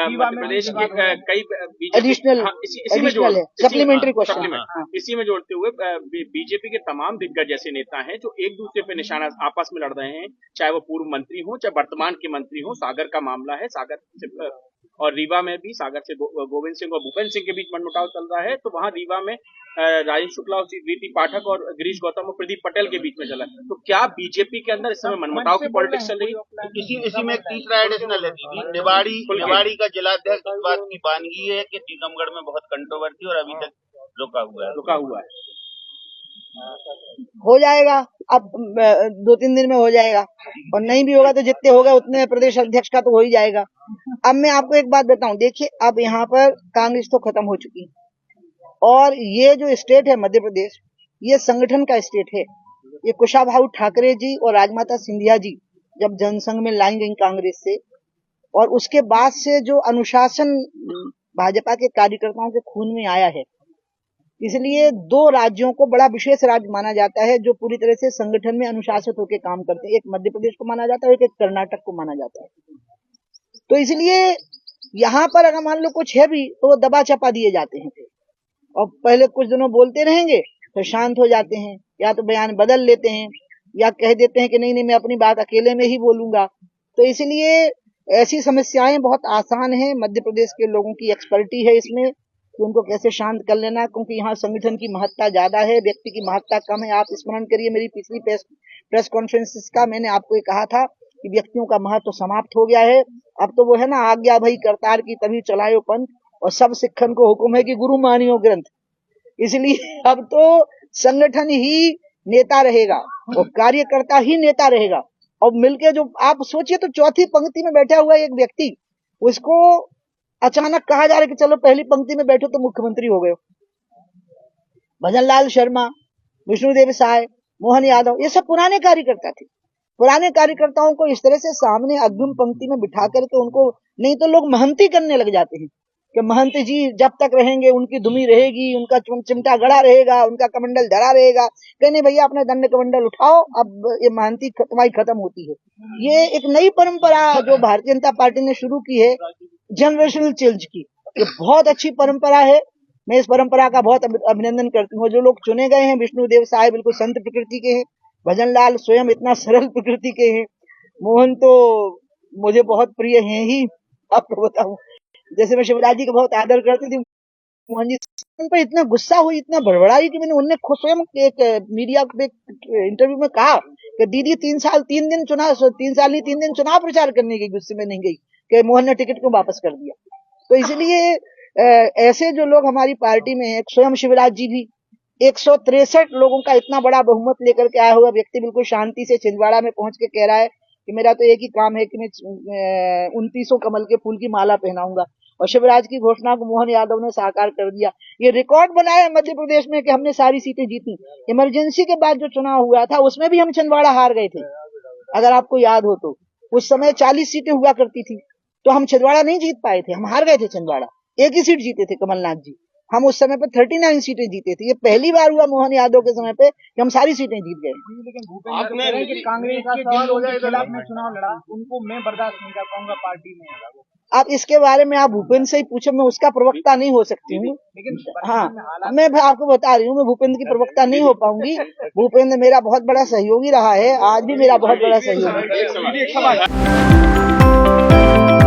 मध्य प्रदेश के कई एडिशनल इसी में जोड़ सप्लीमेंट्री क्वेश्चन, इसी में जोड़ते हुए बीजेपी के तमाम दिग्गज ऐसे नेता हैं जो एक दूसरे पे निशाना आपस में लड़ रहे हैं, चाहे वो पूर्व मंत्री हो चाहे वर्तमान के मंत्री हो। सागर का मामला है, सागर से और रीवा में भी सागर से गोविंद सिंह और भूपेंद्र सिंह के बीच मनमुटाव चल रहा है, तो वहां रीवा में राजेश शुक्ला और रीति पाठक और गिरीश गौतम और प्रदीप पटेल के बीच में चला। तो क्या बीजेपी के अंदर इस समय मनमुटाव की पॉलिटिक्स चल रही है? इसी में तीसरा एडिशनल है दीदी, निवाड़ी का जिलाध्यक्ष इस बात की बानगी है कि टीकमगढ़ में बहुत कंट्रोवर्सी और अभी तक रुका हुआ है। हो जाएगा, अब 2-3 दिन में हो जाएगा, और नहीं भी होगा तो जितने होगा उतने प्रदेश अध्यक्ष का तो हो ही जाएगा। अब मैं आपको एक बात बताऊं, देखिए अब यहाँ पर कांग्रेस तो खत्म हो चुकी है, और ये जो स्टेट है मध्य प्रदेश, ये संगठन का स्टेट है। ये कुशाभाऊ ठाकरे जी और राजमाता सिंधिया जी जब जनसंघ में लाई गई कांग्रेस से, और उसके बाद से जो अनुशासन भाजपा के कार्यकर्ताओं के खून में आया है, इसलिए 2 राज्यों को बड़ा विशेष राज्य माना जाता है जो पूरी तरह से संगठन में अनुशासित होकर काम करते हैं। एक मध्य प्रदेश को माना जाता है, एक कर्नाटक को माना जाता है। तो इसलिए यहाँ पर अगर मान लो कुछ है भी तो वो दबा चपा दिए जाते हैं, और पहले कुछ दिनों बोलते रहेंगे तो शांत हो जाते हैं, या तो बयान बदल लेते हैं, या कह देते हैं कि नहीं मैं अपनी बात अकेले में ही बोलूंगा। तो इसलिए ऐसी समस्याएं बहुत आसान है, मध्य प्रदेश के लोगों की एक्सपर्टी है इसमें कि उनको कैसे शांत कर लेना, क्योंकि यहाँ संगठन की महत्ता ज्यादा है, व्यक्ति की महत्ता कम है। आप स्मरण करिए मेरी पिछली प्रेस कॉन्फ्रेंस का, मैंने आपको ये कहा था कि व्यक्तियों का महत्व समाप्त हो गया है। अब तो वो है ना, आज्ञा भई करतार की तभी चलायो पंथ, और सब सिखन को हुक्म है कि गुरु मानियो ग्रंथ। इसलिए अब तो संगठन ही नेता रहेगा और कार्यकर्ता ही नेता रहेगा। और मिलके जो आप सोचिए, तो चौथी पंक्ति में बैठा हुआ एक व्यक्ति, उसको अचानक कहा जा रहा है कि चलो पहली पंक्ति में बैठो तो मुख्यमंत्री हो गए। भजनलाल शर्मा, विष्णुदेव साय, मोहन यादव, ये सब पुराने कार्यकर्ता थे। पुराने कार्यकर्ताओं को इस तरह से सामने अग्रिम पंक्ति में बिठा करके उनको, नहीं तो लोग महंती करने लग जाते हैं कि महंत जी जब तक रहेंगे उनकी धुमी रहेगी, उनका चिमटा गड़ा रहेगा, उनका कमंडल धरा रहेगा। कहने भैया अपने दंड कमंडल उठाओ, अब ये महंती तुम्हारी खत्म होती है। ये एक नई परंपरा जो भारतीय जनता पार्टी ने शुरू की है, जनरेशनल चेंज की, ये बहुत अच्छी परंपरा है। मैं इस परंपरा का बहुत अभिनंदन करती हूँ। जो लोग चुने गए हैं, विष्णुदेव साय बिल्कुल संत प्रकृति के हैं, भजनलाल स्वयं इतना सरल प्रकृति के हैं, मोहन तो मुझे बहुत प्रिय हैं ही। आपको बताऊं, जैसे मैं शिवराज जी का बहुत आदर करती थी, मोहन जी उन पर इतना गुस्सा हुई, इतना बड़बड़ाई कि मैंने उनने खुद स्वयं एक मीडिया के इंटरव्यू में कहा कि दीदी 3 साल 3 दिन चुनाव प्रचार करने के गुस्से में नहीं गई कि मोहन ने टिकट को वापस कर दिया। तो इसलिए ऐसे जो लोग हमारी पार्टी में हैं, स्वयं शिवराज जी भी 163 लोगों का इतना बड़ा बहुमत लेकर के आया हुआ व्यक्ति बिल्कुल शांति से छिंदवाड़ा में पहुंच के कह रहा है कि मेरा तो एक ही काम है कि मैं 29 कमल के फूल की माला पहनाऊंगा। और शिवराज की घोषणा को मोहन यादव ने साकार कर दिया। ये रिकॉर्ड बनाया मध्य प्रदेश में कि हमने सारी सीटें जीती। इमरजेंसी के बाद जो चुनाव हुआ था उसमें भी हम छिंदवाड़ा हार गए थे, अगर आपको याद हो तो। उस समय 40 सीटें हुआ करती थी, तो हम छिंदवाड़ा नहीं जीत पाए थे, हम हार गए थे छिंदवाड़ा। एक ही सीट जीते थे कमलनाथ जी, हम उस समय पे 39 सीटें जीते थे। ये पहली बार हुआ मोहन यादव के समय पे कि हम सारी सीटें जीत गए। लेकिन कांग्रेस के जिन लोगों के खिलाफ में चुनाव लड़ा उनको मैं बर्दाश्त नहीं कर पाऊंगा पार्टी में। अब इसके बारे में आप भूपेंद्र से ही पूछो, मैं उसका प्रवक्ता नहीं हो सकती हूँ। हाँ, मैं आपको बता रही हूँ, मैं भूपेंद्र की प्रवक्ता नहीं हो पाऊंगी। भूपेंद्र मेरा बहुत बड़ा सहयोगी रहा है, आज भी मेरा बहुत बड़ा सहयोगी है।